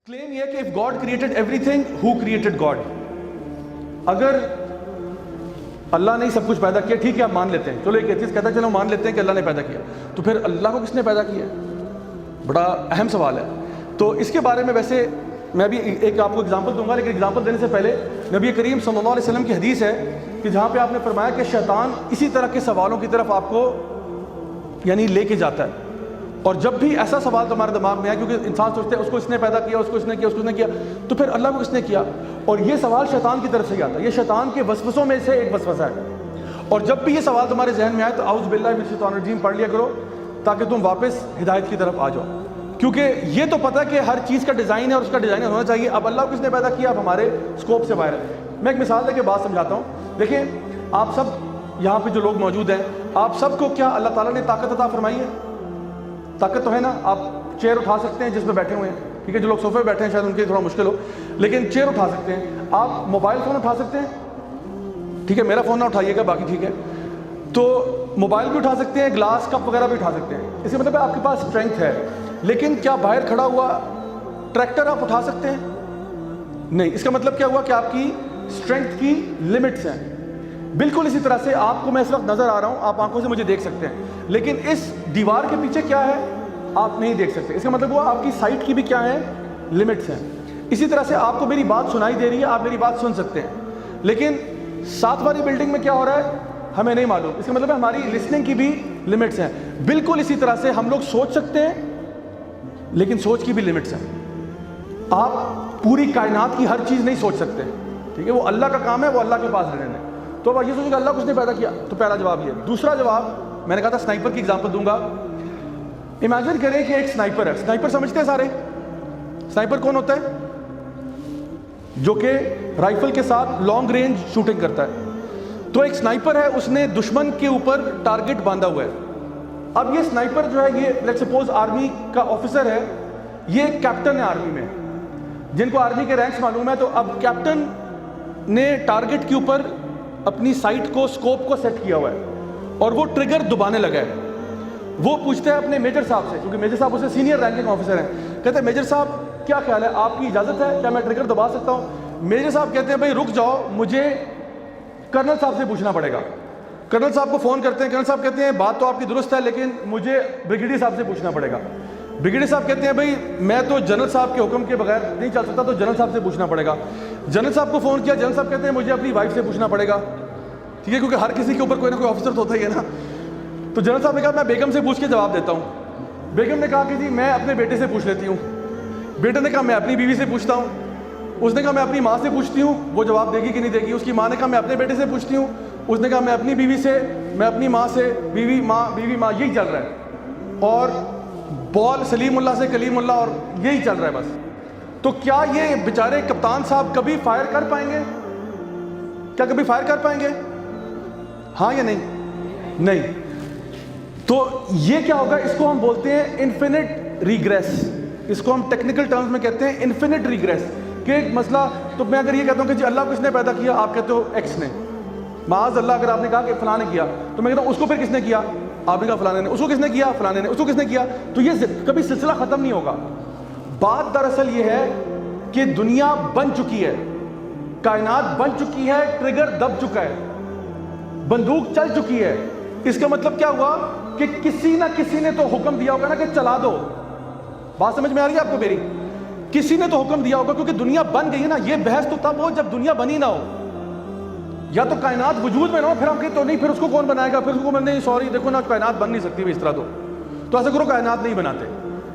کلیم یہ کہ if God created everything, who created God؟ اگر اللہ نے سب کچھ پیدا کیا، ٹھیک ہے آپ مان لیتے ہیں، چلو ایک چیز کہتا ہے چلو مان لیتے ہیں کہ اللہ نے پیدا کیا، تو پھر اللہ کو کس نے پیدا کیا؟ بڑا اہم سوال ہے۔ تو اس کے بارے میں ویسے میں بھی ایک آپ کو اگزامپل دوں گا، لیکن اگزامپل دینے سے پہلے نبی کریم صلی اللہ علیہ وسلم کی حدیث ہے کہ جہاں پہ آپ نے فرمایا کہ شیطان اسی طرح کے سوالوں کی طرف آپ کو یعنی لے کے جاتا ہے، اور جب بھی ایسا سوال تمہارے دماغ میں آیا، کیونکہ انسان سوچتے ہیں اس کو اس نے پیدا کیا، اس کو اس نے کیا، اس کو اس نے کیا، تو پھر اللہ کو کس نے کیا؟ اور یہ سوال شیطان کی طرف سے ہی آتا ہے، یہ شیطان کے وسوسوں میں سے ایک وسوسہ ہے۔ اور جب بھی یہ سوال تمہارے ذہن میں آئے تو اعوذ باللہ من الشیطان الرجیم پڑھ لیا کرو، تاکہ تم واپس ہدایت کی طرف آ جاؤ، کیونکہ یہ تو پتہ ہے کہ ہر چیز کا ڈیزائن ہے اور اس کا ڈیزائن ہونا چاہیے۔ اب اللہ کو کس نے پیدا کیا، اب ہمارے اسکوپ سے باہر ہے۔ میں ایک مثال دے کے بات سمجھاتا ہوں۔ دیکھیں آپ سب یہاں پہ جو لوگ موجود ہیں، آپ سب کو کیا اللہ تعالیٰ نے طاقت عطا فرمائی ہے؟ طاقت تو ہے نا، آپ چیئر اٹھا سکتے ہیں جس پہ بیٹھے ہوئے ہیں، ٹھیک ہے، جو لوگ صوفے پہ بیٹھے ہیں شاید ان کے تھوڑا مشکل ہو، لیکن چیئر اٹھا سکتے ہیں۔ آپ موبائل فون اٹھا سکتے ہیں، ٹھیک ہے، میرا فون نہ اٹھائیے گا، باقی ٹھیک ہے۔ تو موبائل بھی اٹھا سکتے ہیں، گلاس کپ وغیرہ بھی اٹھا سکتے ہیں، اس کا مطلب ہے آپ کے پاس اسٹرینتھ ہے۔ لیکن کیا باہر کھڑا ہوا ٹریکٹر آپ اٹھا سکتے ہیں؟ نہیں۔ اس کا مطلب کیا ہوا کہ آپ کی اسٹرینتھ کی لمٹس ہیں۔ بالکل اسی طرح سے آپ کو میں اس وقت نظر آ رہا ہوں، آپ آنکھوں سے مجھے دیکھ سکتے ہیں، لیکن اس دیوار کے پیچھے کیا ہے آپ نہیں دیکھ سکتے۔ اس کا مطلب ہوا آپ کی سائٹ کی بھی کیا ہے، لمٹس ہیں۔ اسی طرح سے آپ کو میری بات سنائی دے رہی ہے، آپ میری بات سن سکتے ہیں، لیکن 7 والی بلڈنگ میں کیا ہو رہا ہے ہمیں نہیں معلوم۔ اس کا مطلب ہے ہماری لسننگ کی بھی لمٹس ہیں۔ بالکل اسی طرح سے ہم لوگ سوچ سکتے ہیں، لیکن سوچ کی بھی لمٹس ہیں۔ آپ پوری کائنات کی ہر چیز نہیں سوچ سکتے، ٹھیک ہے، وہ اللہ کا کام ہے، وہ اللہ کے پاس رہنے۔ تو اب یہ سوچیں کہ اللہ کس نے پیدا کیا، تو پہلا جواب یہ۔ دوسرا جواب میں نے کہا تھا سنائپر کی اگزامپل دوں گا۔ امیجن کریں کہ ایک سنائپر ہے، سنائپر سمجھتے ہیں سارے؟ سنائپر کون ہوتا ہے؟ جو کہ رائفل کے ساتھ لانگ رینج شوٹنگ کرتا ہے۔ تو ایک سنائپر ہے، اس نے دشمن کے اوپر ٹارگٹ باندھا ہوا ہے۔ اب یہ سنائپر جو ہے، یہ لیٹس سپوز آرمی کا آفیسر ہے، یہ کیپٹن ہے آرمی میں، جن کو آرمی کے رینکس معلوم ہے۔ تو اب کیپٹن نے ٹارگٹ کے اوپر اپنی سائٹ کو، سکوپ کو سیٹ کیا ہوا ہے، اور وہ ٹریگر دبانے لگا ہے۔ وہ پوچھتا ہے اپنے میجر صاحب سے، کیونکہ میجر صاحب اسے سینئر رینکنگ آفیسر ہیں، کہتے ہیں میجر صاحب کیا خیال ہے، آپ کی اجازت ہے، کیا میں ٹریگر دبا سکتا ہوں؟ میجر صاحب کہتے ہیں بھائی رک جاؤ، مجھے کرنل صاحب سے پوچھنا پڑے گا۔ کرنل صاحب کو فون کرتے ہیں، کرنل صاحب کہتے ہیں بات تو آپ کی درست ہے، لیکن مجھے بریگیڈیئر صاحب سے پوچھنا پڑے گا۔ بریگیڈیئر صاحب کہتے ہیں بھائی میں تو جنرل صاحب کے حکم کے بغیر نہیں چل سکتا، تو جنرل صاحب سے پوچھنا پڑے گا۔ جنرل صاحب کو فون کیا، جنرل صاحب کہتے ہیں مجھے اپنی وائف سے پوچھنا پڑے گا، ٹھیک ہے، کیونکہ ہر کسی کے اوپر کوئی نہ کوئی آفیسر تو ہوتا ہی ہے نا۔ تو جنرل صاحب نے کہا میں بیگم سے پوچھ کے جواب دیتا ہوں۔ بیگم نے کہا کہ جی میں اپنے بیٹے سے پوچھ لیتی ہوں۔ بیٹے نے کہا میں اپنی بیوی سے پوچھتا ہوں۔ اس نے کہا میں اپنی ماں سے پوچھتی ہوں، وہ جواب دے گی کہ نہیں دے گی۔ اس کی ماں نے کہا میں اپنے بیٹے سے پوچھتی ہوں۔ اس نے کہا میں اپنی بیوی سے، میں اپنی ماں سے، بیوی ماں، یہی چل رہا ہے، اور بال سلیم اللہ سے کلیم اللہ، اور یہی چل رہا ہے بس۔ تو کیا یہ بیچارے کپتان صاحب کبھی فائر کر پائیں گے؟ کیا کبھی فائر کر پائیں گے؟ ہاں یا نہیں؟ نہیں۔ تو یہ کیا ہوگا، اس کو ہم بولتے ہیں انفینٹ ریگریس۔ اس کو ہم ٹیکنیکل ٹرمز میں کہتے ہیں انفینٹ ریگریس، کہ ایک مسئلہ، تو میں اگر یہ کہتا ہوں کہ جی اللہ کس نے پیدا کیا، آپ کہتے ہو ایکس نے، معاذ اللہ اگر آپ نے کہا کہ فلاں نے کیا، تو میں کہتا ہوں اس کو پھر کس نے کیا، آپ نے کہا فلاں نے، اس کو کس نے کیا، فلاں نے، اس کو کس نے کیا، تو یہ کبھی سلسلہ ختم نہیں ہوگا۔ بات دراصل یہ ہے کہ دنیا بن چکی ہے، کائنات بن چکی ہے، ٹریگر دب چکا ہے، بندوق چل چکی ہے۔ اس کا مطلب کیا ہوا کہ کسی نہ کسی نے تو حکم دیا ہوگا نا کہ چلا دو۔ بات سمجھ میں آ رہی ہے آپ کو میری؟ کسی نے تو حکم دیا ہوگا، کیونکہ دنیا بن گئی ہے نا۔ یہ بحث تو تب ہو جب دنیا بنی نہ ہو، یا تو کائنات وجود میں نہ ہو، پھر ہم کہیں تو نہیں، پھر اس کو کون بنائے گا، پھر اس کو نہیں سوری دیکھو نا کائنات بن نہیں سکتی اس طرح، تو ایسا کرو کائنات نہیں بناتے۔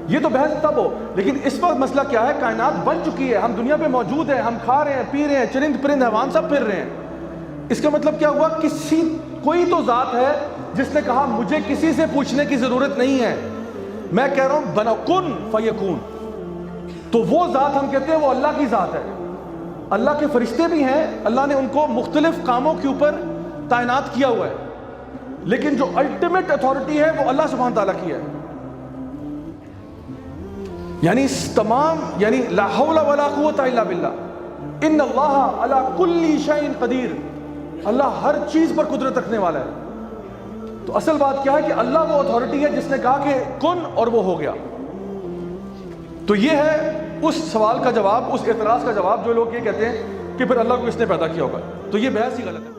یہ تو بحث تب ہو، لیکن اس وقت مسئلہ کیا ہے، کائنات بن چکی ہے، ہم دنیا پہ موجود ہیں، ہم کھا رہے ہیں، پی رہے ہیں، چرند پرند حیوان سب پھر رہے ہیں۔ اس کا مطلب کیا ہوا، کوئی تو ذات ہے جس نے کہا مجھے کسی سے پوچھنے کی ضرورت نہیں ہے، میں کہہ رہا ہوں بنا کن فیکون۔ تو وہ ذات ہم کہتے ہیں وہ اللہ کی ذات ہے۔ اللہ کے فرشتے بھی ہیں، اللہ نے ان کو مختلف کاموں کے اوپر تعینات کیا ہوا ہے، لیکن جو الٹیمیٹ اتھارٹی ہے وہ اللہ سبحانہ تعالیٰ کی ہے۔ یعنی تمام، یعنی لا حول ولا قوت الا باللہ، ان اللہ علی کل شیء قدیر، اللہ ہر چیز پر قدرت رکھنے والا ہے۔ تو اصل بات کیا ہے کہ اللہ وہ اتھارٹی ہے جس نے کہا کہ کن، اور وہ ہو گیا۔ تو یہ ہے اس سوال کا جواب، اس اعتراض کا جواب جو لوگ یہ کہتے ہیں کہ پھر اللہ کو کس نے پیدا کیا ہوگا، تو یہ بحث ہی غلط ہے۔